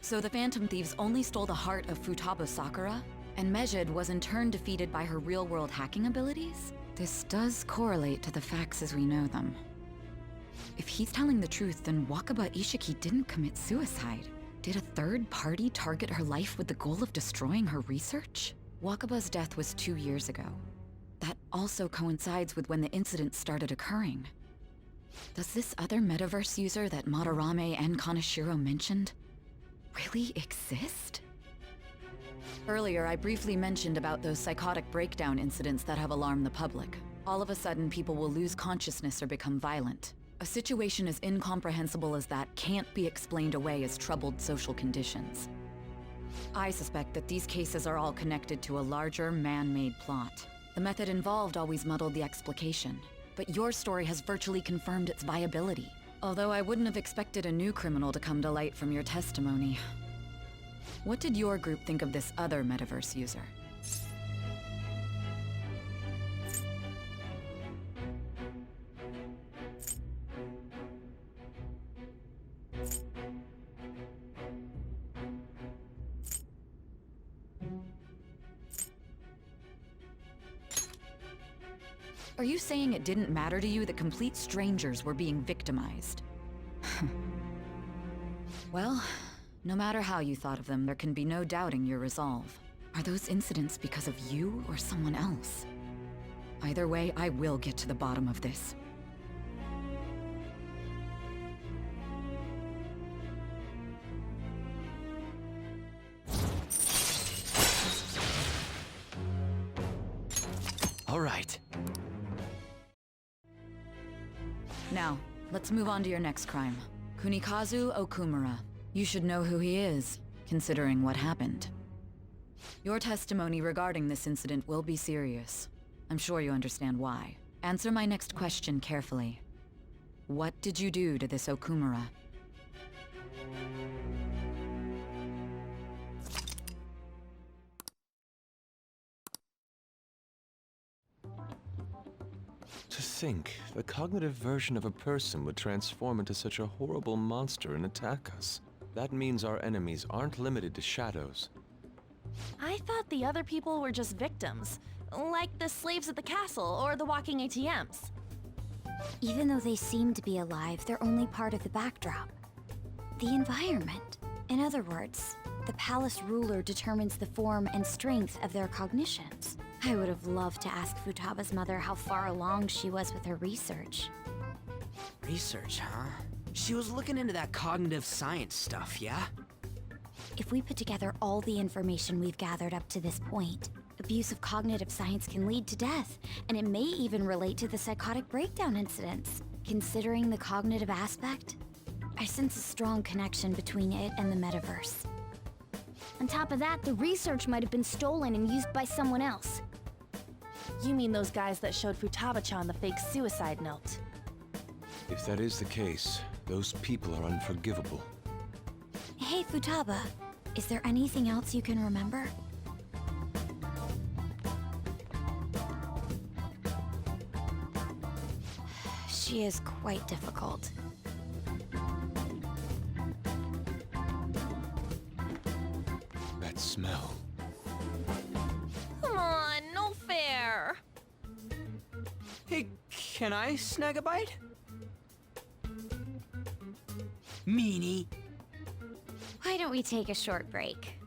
So the Phantom Thieves only stole the heart of Futaba Sakura, and Mejid was in turn defeated by her real-world hacking abilities? This does correlate to the facts as we know them. If he's telling the truth, then Wakaba Ishiki didn't commit suicide. Did a third party target her life with the goal of destroying her research? Wakaba's death was 2 years ago. That also coincides with when the incident started occurring. Does this other metaverse user that Madarame and Kaneshiro mentioned really exist? Earlier, I briefly mentioned about those psychotic breakdown incidents that have alarmed the public. All of a sudden, people will lose consciousness or become violent. A situation as incomprehensible as that can't be explained away as troubled social conditions. I suspect that these cases are all connected to a larger, man-made plot. The method involved always muddled the explication, but your story has virtually confirmed its viability. Although I wouldn't have expected a new criminal to come to light from your testimony. What did your group think of this other metaverse user? Are you saying it didn't matter to you that complete strangers were being victimized? Well, no matter how you thought of them, there can be no doubting your resolve. Are those incidents because of you or someone else? Either way, I will get to the bottom of this. All right. Now, let's move on to your next crime. Kunikazu Okumura. You should know who he is, considering what happened. Your testimony regarding this incident will be serious. I'm sure you understand why. Answer my next question carefully. What did you do to this Okumura? To think, the cognitive version of a person would transform into such a horrible monster and attack us. That means our enemies aren't limited to shadows. I thought the other people were just victims, like the slaves at the castle or the walking ATMs. Even though they seem to be alive, they're only part of the backdrop. The environment. In other words, the palace ruler determines the form and strength of their cognitions. I would have loved to ask Futaba's mother how far along she was with her research. Research, huh? She was looking into that cognitive science stuff, yeah? If we put together all the information we've gathered up to this point, abuse of cognitive science can lead to death, and it may even relate to the psychotic breakdown incidents. Considering the cognitive aspect, I sense a strong connection between it and the metaverse. On top of that, the research might have been stolen and used by someone else. You mean those guys that showed Futaba-chan the fake suicide note? If that is the case, those people are unforgivable. Hey, Futaba, is there anything else you can remember? She is quite difficult. That smell. Come on, no fair! Hey, can I snag a bite? Meanie. Why don't we take a short break?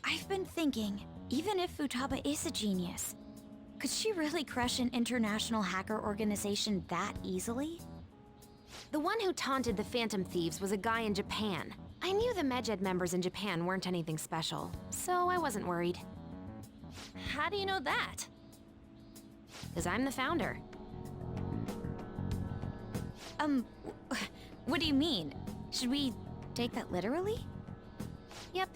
I've been thinking, even if Futaba is a genius, could she really crush an international hacker organization that easily? The one who taunted the Phantom Thieves was a guy in Japan. I knew the Medjed members in Japan weren't anything special, so I wasn't worried. How do you know that? Because I'm the founder. What do you mean? Should we take that literally? Yep,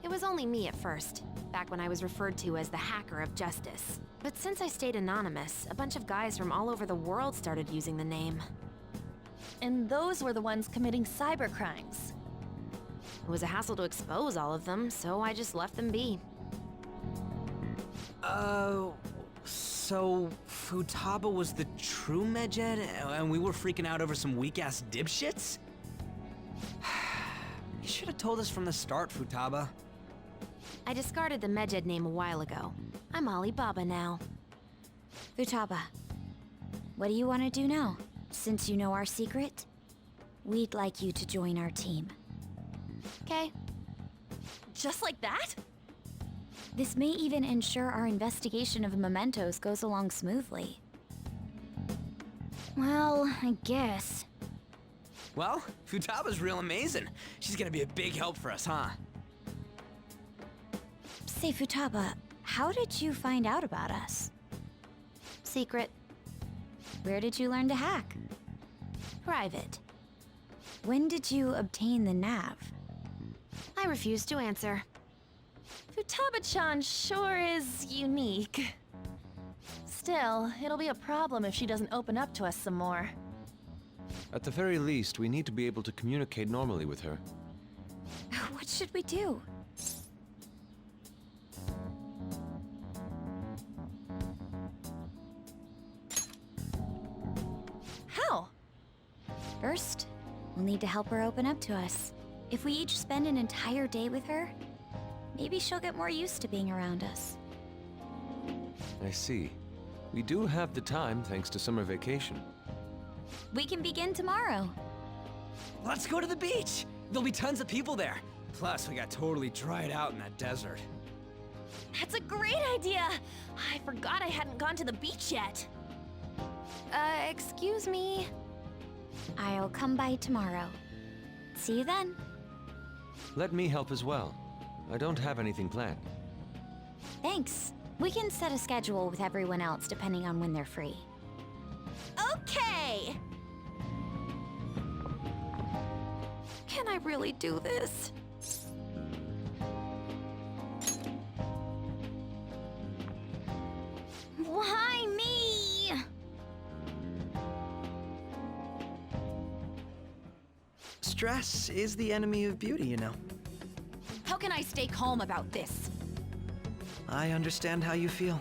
it was only me at first, back when I was referred to as the Hacker of Justice. But since I stayed anonymous, a bunch of guys from all over the world started using the name. And those were the ones committing cybercrimes. It was a hassle to expose all of them, so I just left them be. So Futaba was the true Medjed, and we were freaking out over some weak-ass dipshits? You should have told us from the start, Futaba. I discarded the Medjed name a while ago. I'm Alibaba now. Futaba, what do you want to do now? Since you know our secret, we'd like you to join our team. Okay. Just like that? This may even ensure our investigation of mementos goes along smoothly. Well, I guess. Well, Futaba's real amazing. She's gonna be a big help for us, huh? Say, Futaba, how did you find out about us? Secret. Where did you learn to hack? Private. When did you obtain the nav? I refuse to answer. Futaba-chan sure is unique. Still, it'll be a problem if she doesn't open up to us some more. At the very least, we need to be able to communicate normally with her. What should we do? How? First, we'll need to help her open up to us. If we each spend an entire day with her, maybe she'll get more used to being around us. I see. We do have the time thanks to summer vacation. We can begin tomorrow. Let's go to the beach! There'll be tons of people there. Plus, we got totally dried out in that desert. That's a great idea! I forgot I hadn't gone to the beach yet. Excuse me? I'll come by tomorrow. See you then. Let me help as well. I don't have anything planned. Thanks. We can set a schedule with everyone else depending on when they're free. Okay! Can I really do this? Why me? Stress is the enemy of beauty, you know. How can I stay calm about this? I understand how you feel.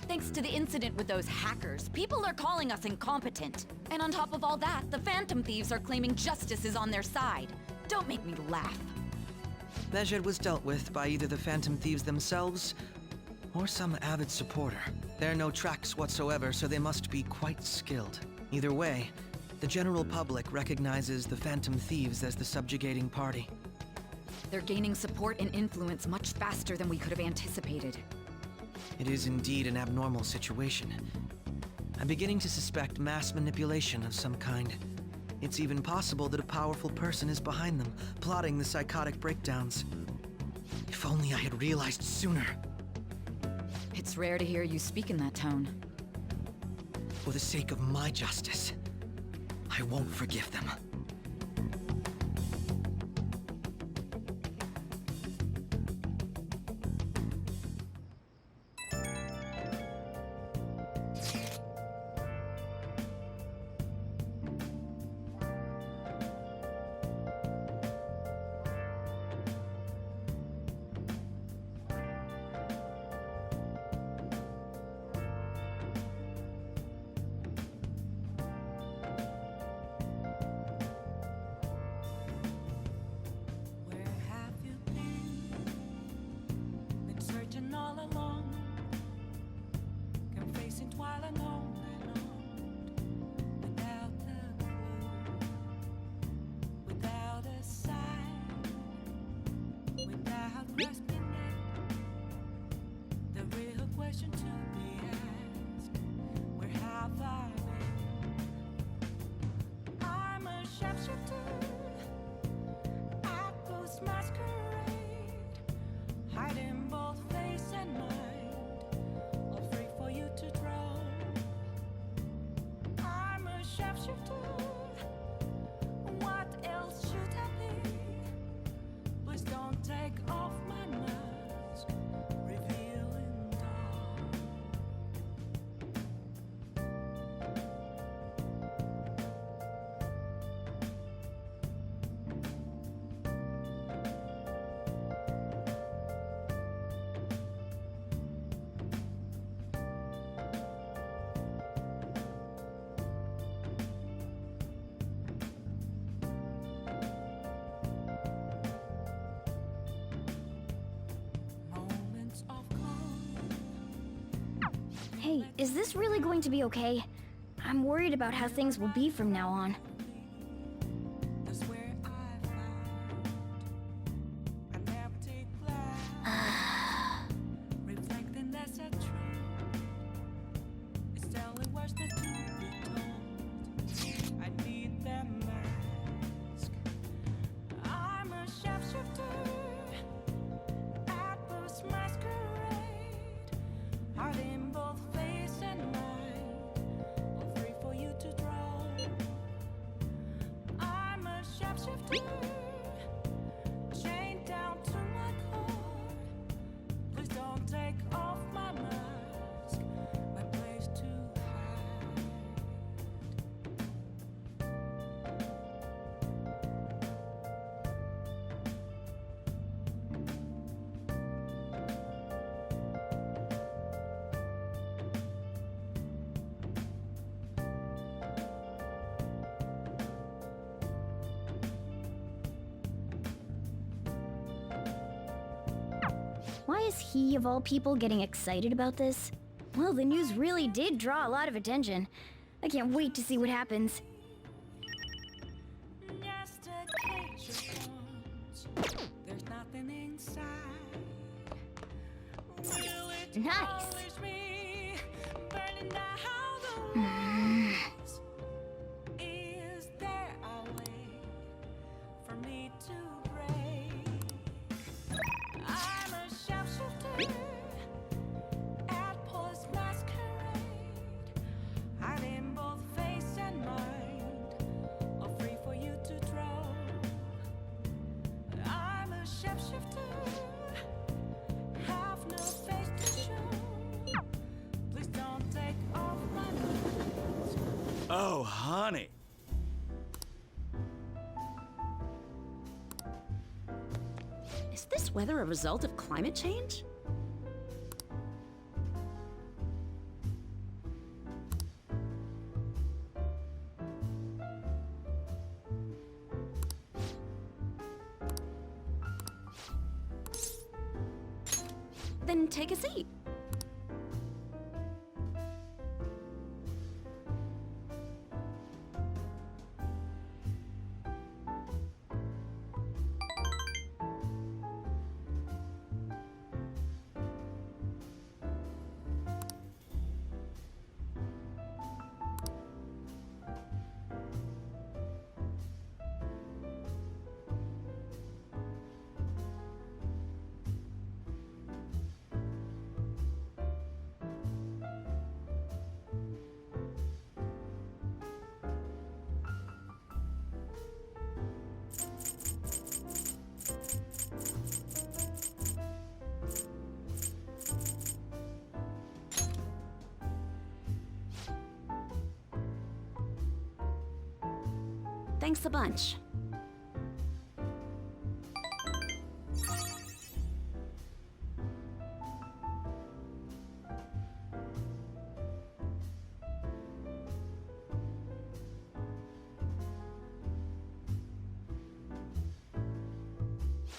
Thanks to the incident with those hackers, people are calling us incompetent. And on top of all that, the Phantom Thieves are claiming justice is on their side. Don't make me laugh. Medjed was dealt with by either the Phantom Thieves themselves or some avid supporter. There are no tracks whatsoever, so they must be quite skilled. Either way, the general public recognizes the Phantom Thieves as the subjugating party. They're gaining support and influence much faster than we could have anticipated. It is indeed an abnormal situation. I'm beginning to suspect mass manipulation of some kind. It's even possible that a powerful person is behind them, plotting the psychotic breakdowns. If only I had realized sooner. It's rare to hear you speak in that tone. For the sake of my justice, I won't forgive them. Hey, is this really going to be okay? I'm worried about how things will be from now on. Why is he, of all people, getting excited about this? Well, the news really did draw a lot of attention. I can't wait to see what happens. Nice! Oh, honey. Is this weather a result of climate change? Then take a seat. Thanks a bunch.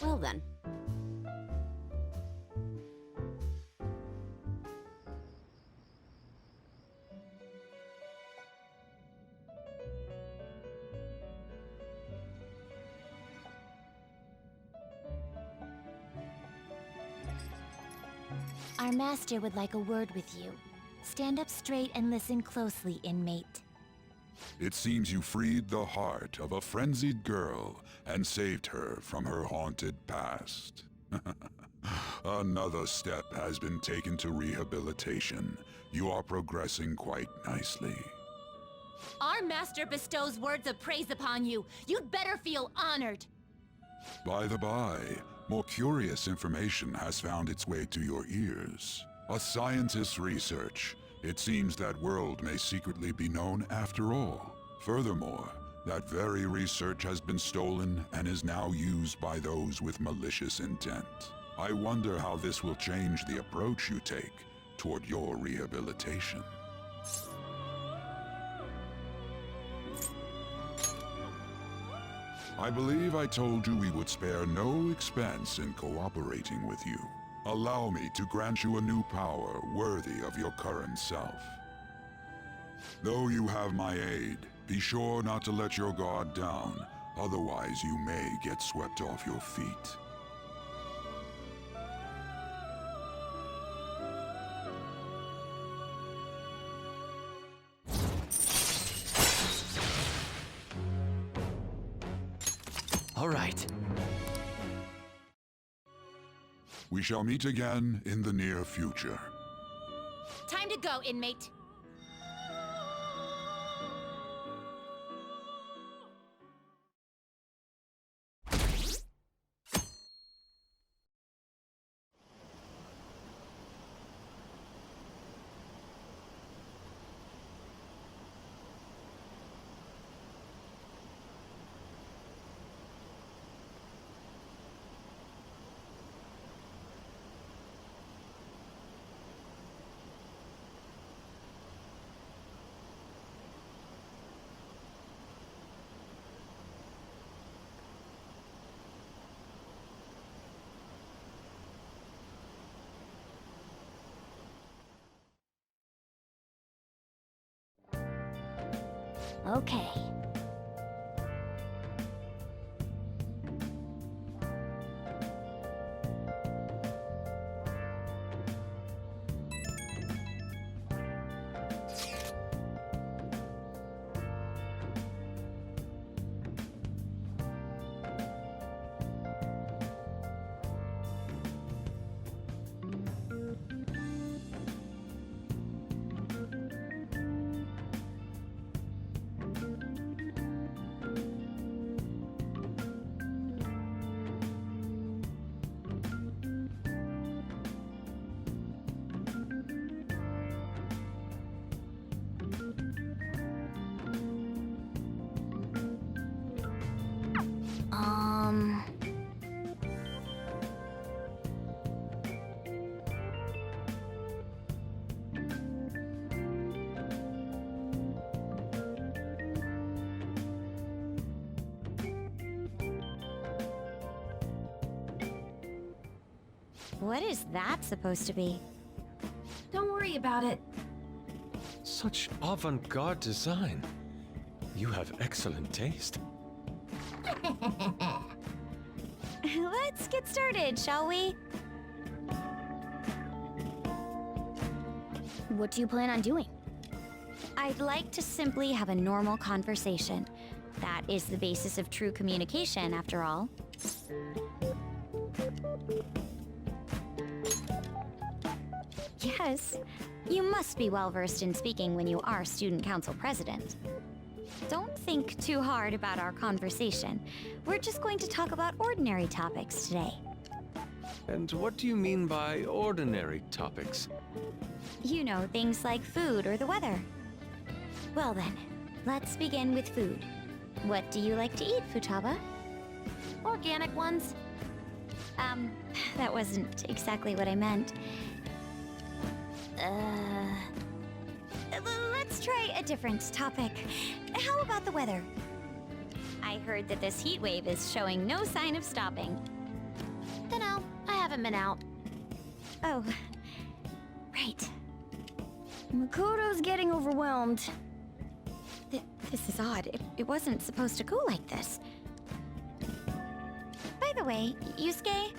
Well then. Our master would like a word with you. Stand up straight and listen closely, inmate. It seems you freed the heart of a frenzied girl and saved her from her haunted past. Another step has been taken to rehabilitation. You are progressing quite nicely. Our master bestows words of praise upon you. You'd better feel honored. By the by, more curious information has found its way to your ears. A scientist's research. It seems that world may secretly be known after all. Furthermore, that very research has been stolen and is now used by those with malicious intent. I wonder how this will change the approach you take toward your rehabilitation. I believe I told you we would spare no expense in cooperating with you. Allow me to grant you a new power worthy of your current self. Though you have my aid, be sure not to let your guard down, otherwise you may get swept off your feet. All right. We shall meet again in the near future. Time to go, inmate. Okay. What is that supposed to be? Don't worry about it. Such avant-garde design. You have excellent taste. Let's get started, shall we? What do you plan on doing? I'd like to simply have a normal conversation. That is the basis of true communication, after all. Yes, you must be well-versed in speaking when you are student council president. Don't think too hard about our conversation. We're just going to talk about ordinary topics today. And what do you mean by ordinary topics? You know, things like food or the weather. Well then, let's begin with food. What do you like to eat, Futaba? Organic ones. That wasn't exactly what I meant. Let's try a different topic. How about the weather? I heard that this heat wave is showing no sign of stopping. Dunno, I haven't been out. Oh, right. Makoto's getting overwhelmed. This is odd. It wasn't supposed to go like this. By the way, Yusuke,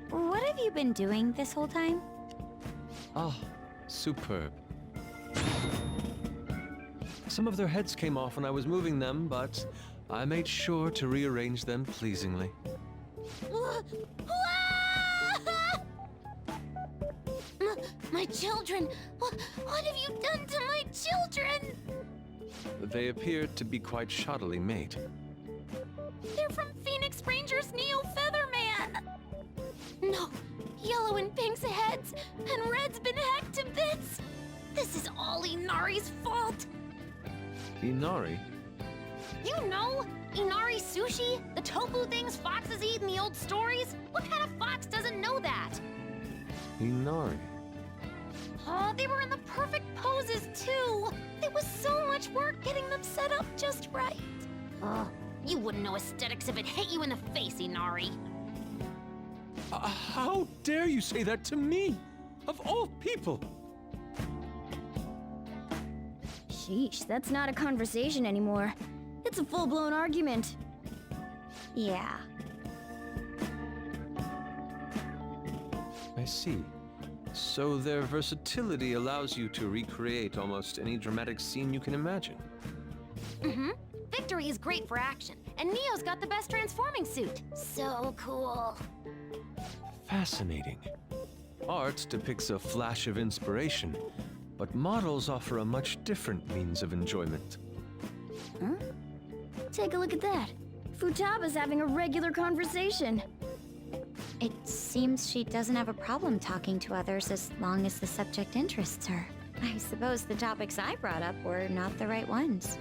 what have you been doing this whole time? Ah, superb. Some of their heads came off when I was moving them, but I made sure to rearrange them pleasingly. My children! What have you done to my children? They appeared to be quite shoddily made. They're from Phoenix Rangers Neo Featherman! No, Yellow and Pink's heads, and Red's been hacked to bits! This is all Inari's fault! Inari? You know, Inari sushi? The tofu things foxes eat in the old stories? What kind of fox doesn't know that? Inari? Oh, they were in the perfect poses, too! It was so much work getting them set up just right. You wouldn't know aesthetics if it hit you in the face, Inari. How dare you say that to me? Of all people! Sheesh, that's not a conversation anymore. It's a full-blown argument. Yeah. I see. So their versatility allows you to recreate almost any dramatic scene you can imagine. Mm-hmm. Victory is great for action, and Neo's got the best transforming suit. So cool. Fascinating. Art depicts a flash of inspiration, but models offer a much different means of enjoyment. Huh? Take a look at that. Futaba's having a regular conversation. It seems she doesn't have a problem talking to others as long as the subject interests her. I suppose the topics I brought up were not the right ones.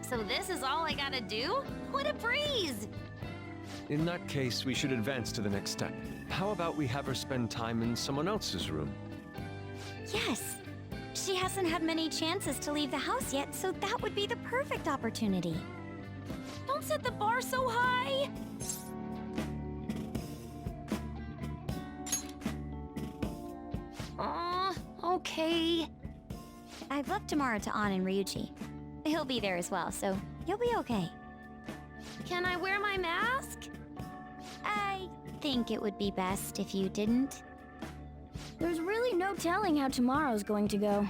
So this is all I gotta do? What a breeze! In that case, we should advance to the next step. How about we have her spend time in someone else's room? Yes. She hasn't had many chances to leave the house yet, so that would be the perfect opportunity. Don't set the bar so high! Okay. I've left Tamara to An and Ryuji. He'll be there as well, so you'll be okay. Can I wear my mask? I think it would be best if you didn't. There's really no telling how tomorrow's going to go.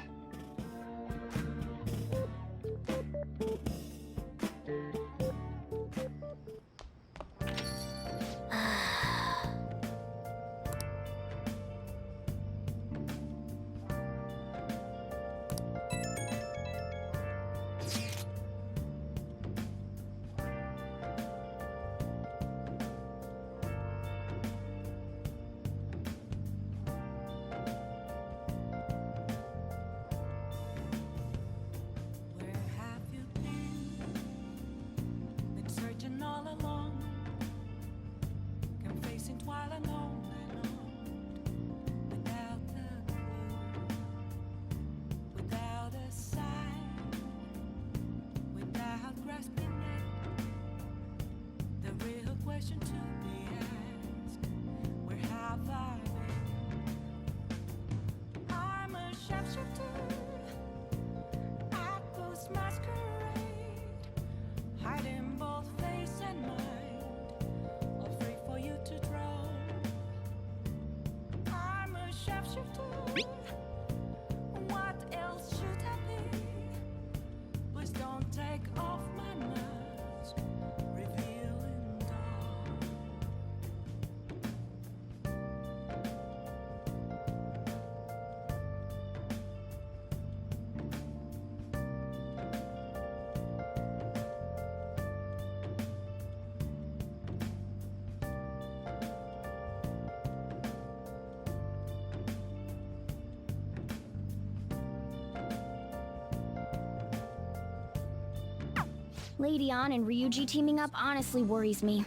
Lady An and Ryuji teaming up honestly worries me.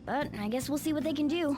But I guess we'll see what they can do.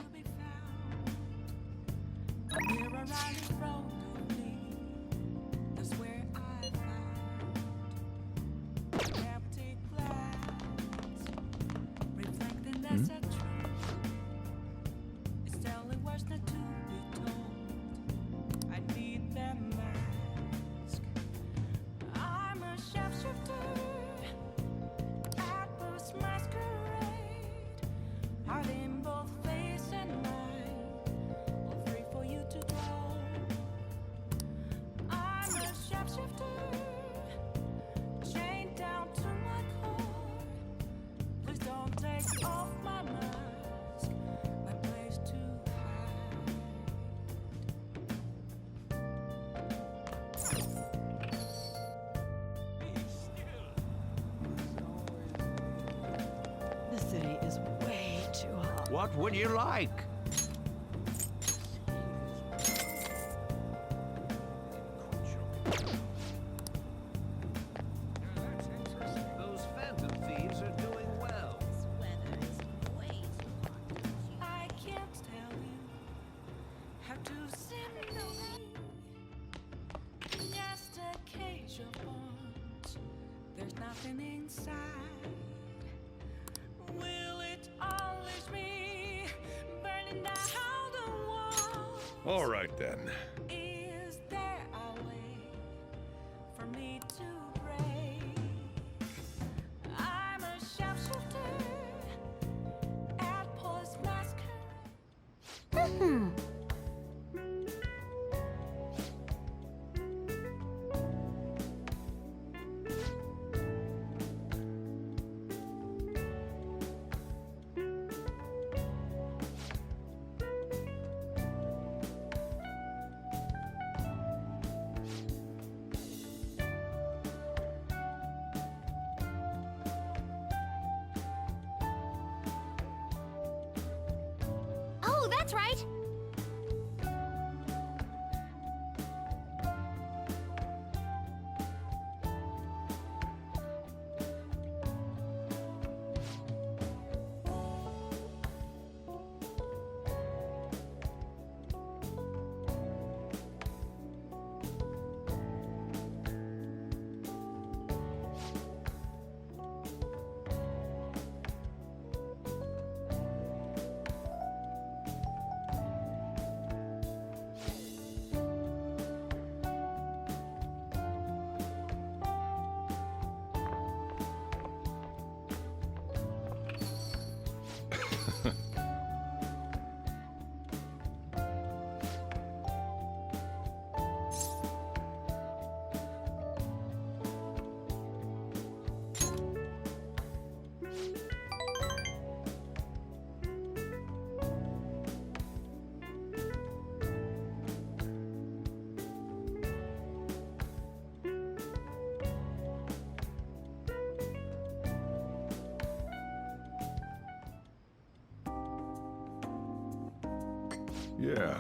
The city is way too hot. What would you like? Those phantom thieves are doing well. This weather is way too hot. I can't tell you how to send me. Just a cage of bones. There's nothing inside. Will it unleash me? Burning down. All right then. Is there a way for me to break? I'm a sharpshooter at Post Masquerade. Oh, that's right. Yeah.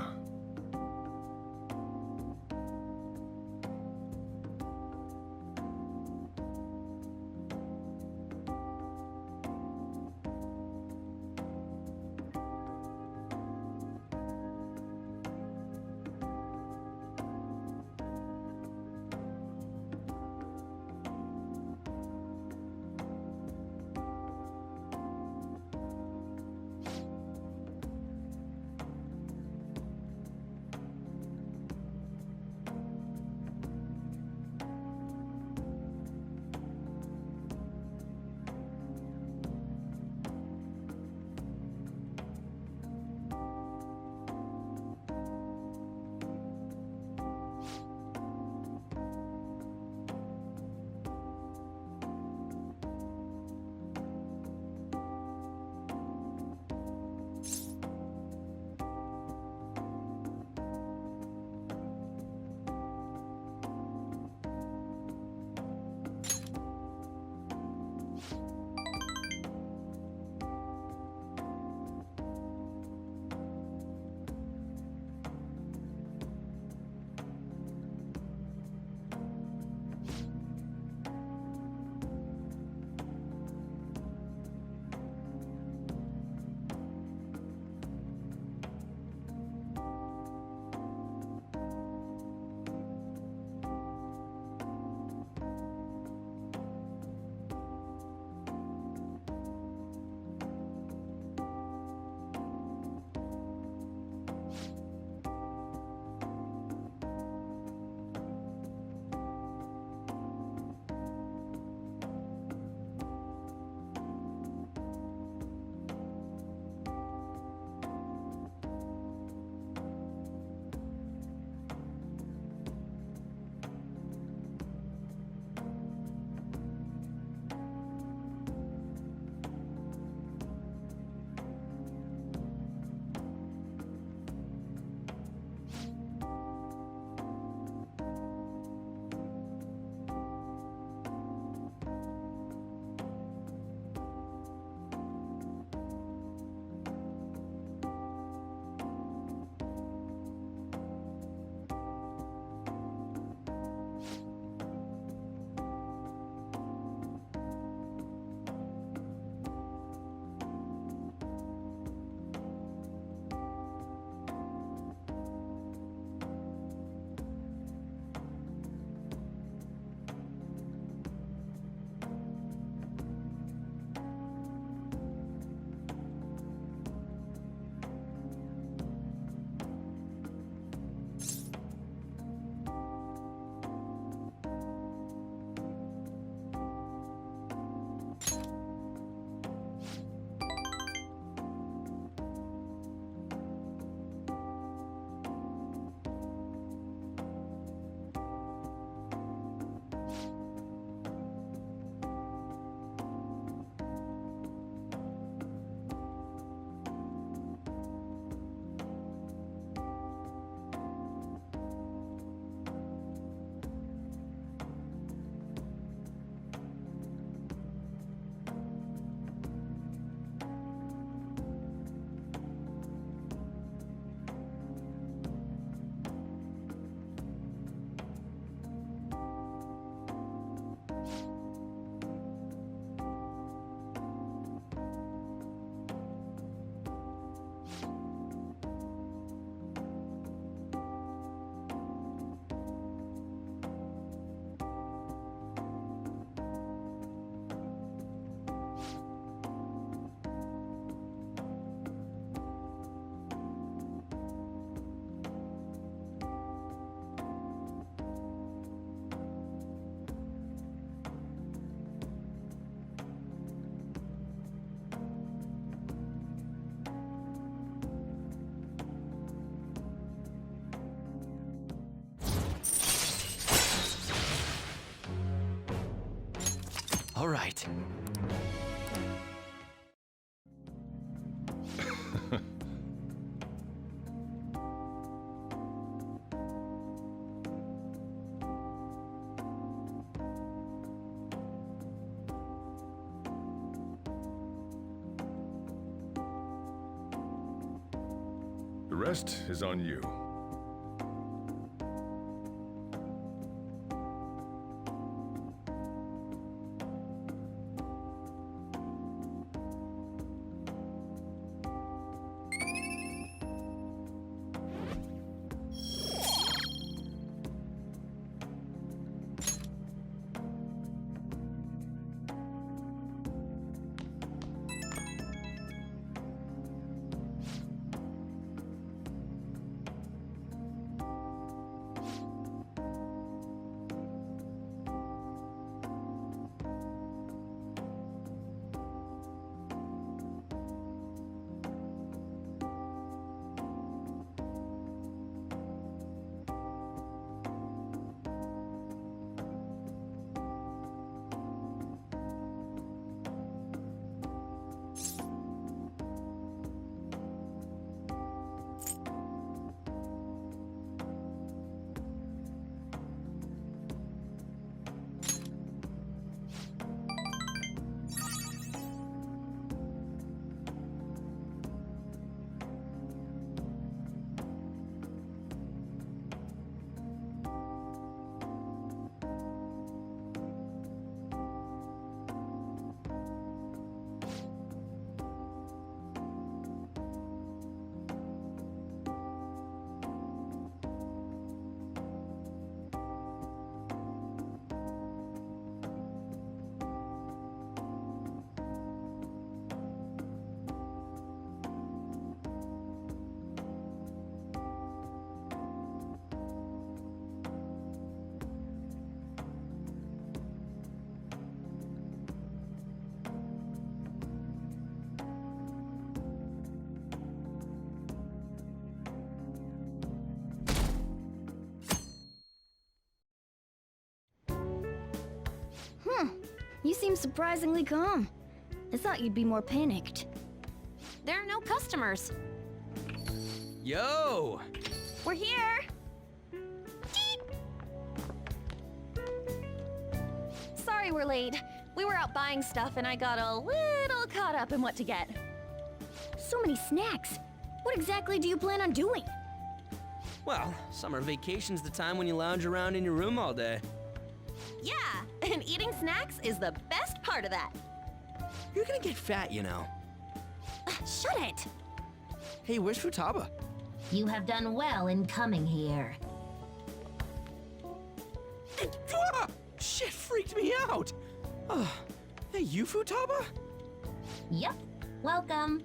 All right. The rest is on you. You seem surprisingly calm. I thought you'd be more panicked. There are no customers. Yo! We're here! Sorry we're late. We were out buying stuff and I got a little caught up in what to get. So many snacks. What exactly do you plan on doing? Well, summer vacation's the time when you lounge around in your room all day. Yeah, and eating snacks is the best part of that. You're gonna get fat, you know. Shut it! Hey, where's Futaba? You have done well in coming here. Ah! Shit freaked me out! Oh, hey, you Futaba? Yep, welcome.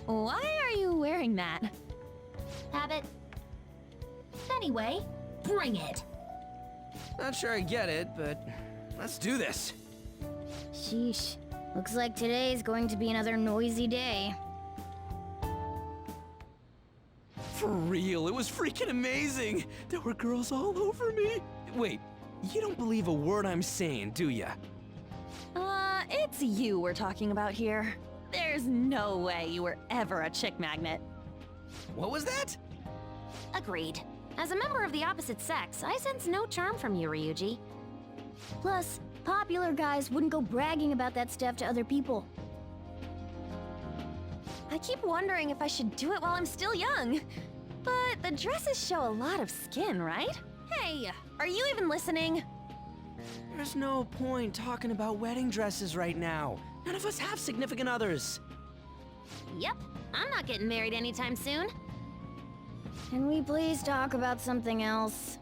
Why are you wearing that? Habit. Anyway, bring it. Not sure I get it, but let's do this. Sheesh. Looks like today's going to be another noisy day. For real, it was freaking amazing! There were girls all over me! Wait, you don't believe a word I'm saying, do ya? It's you we're talking about here. There's no way you were ever a chick magnet. What was that? Agreed. As a member of the opposite sex, I sense no charm from you, Ryuji. Plus, popular guys wouldn't go bragging about that stuff to other people. I keep wondering if I should do it while I'm still young. But the dresses show a lot of skin, right? Hey, are you even listening? There's no point talking about wedding dresses right now. None of us have significant others. Yep, I'm not getting married anytime soon. Can we please talk about something else?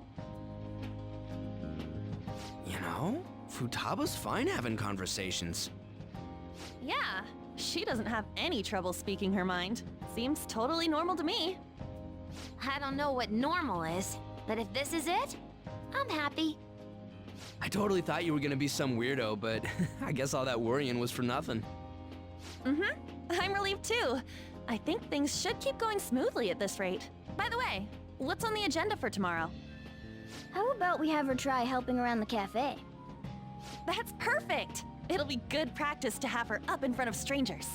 You know, Futaba's fine having conversations. Yeah, she doesn't have any trouble speaking her mind. Seems totally normal to me. I don't know what normal is, but if this is it, I'm happy. I totally thought you were gonna be some weirdo, but I guess all that worrying was for nothing. I'm relieved too. I think things should keep going smoothly at this rate. By the way, what's on the agenda for tomorrow? How about we have her try helping around the cafe? That's perfect! It'll be good practice to have her up in front of strangers.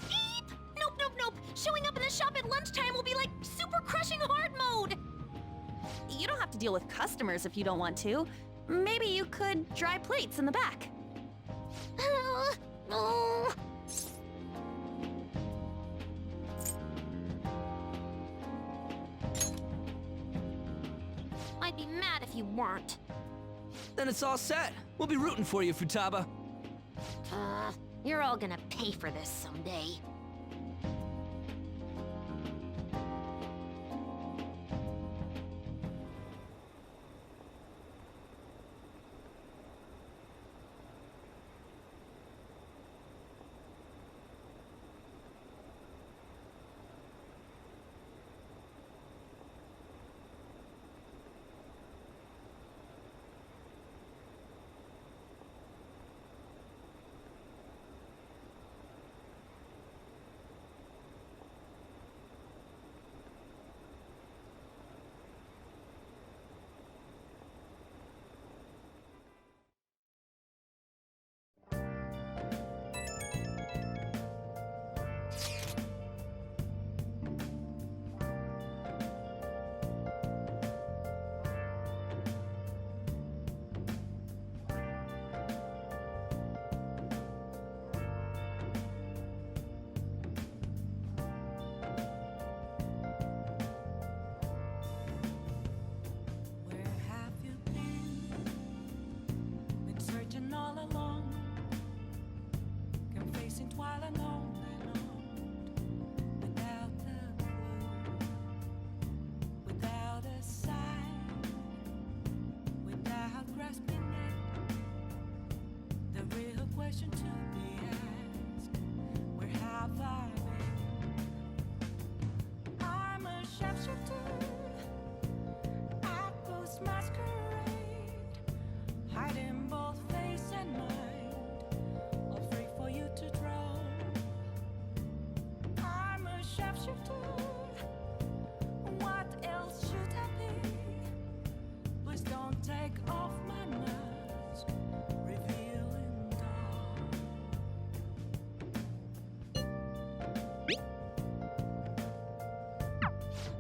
Eep! Nope, nope, nope! Showing up in the shop at lunchtime will be like super crushing hard mode! You don't have to deal with customers if you don't want to. Maybe you could dry plates in the back. Oh. I'd be mad if you weren't. Then it's all set. We'll be rooting for you, Futaba. You're all gonna pay for this someday. Where have you been? Been searching all along, confessing while alone and on, without a clue, without a sign, without grasping it. The real question to be asked: where have I been? I'm a sharpshooter. I post masquerade, hiding both face and mind, afraid for you to draw. I'm a sharpshooter. What else should I be? Please don't take off my mask, revealing dawn.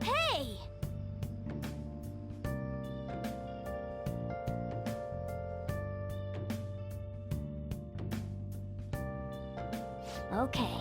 Hey! Okay,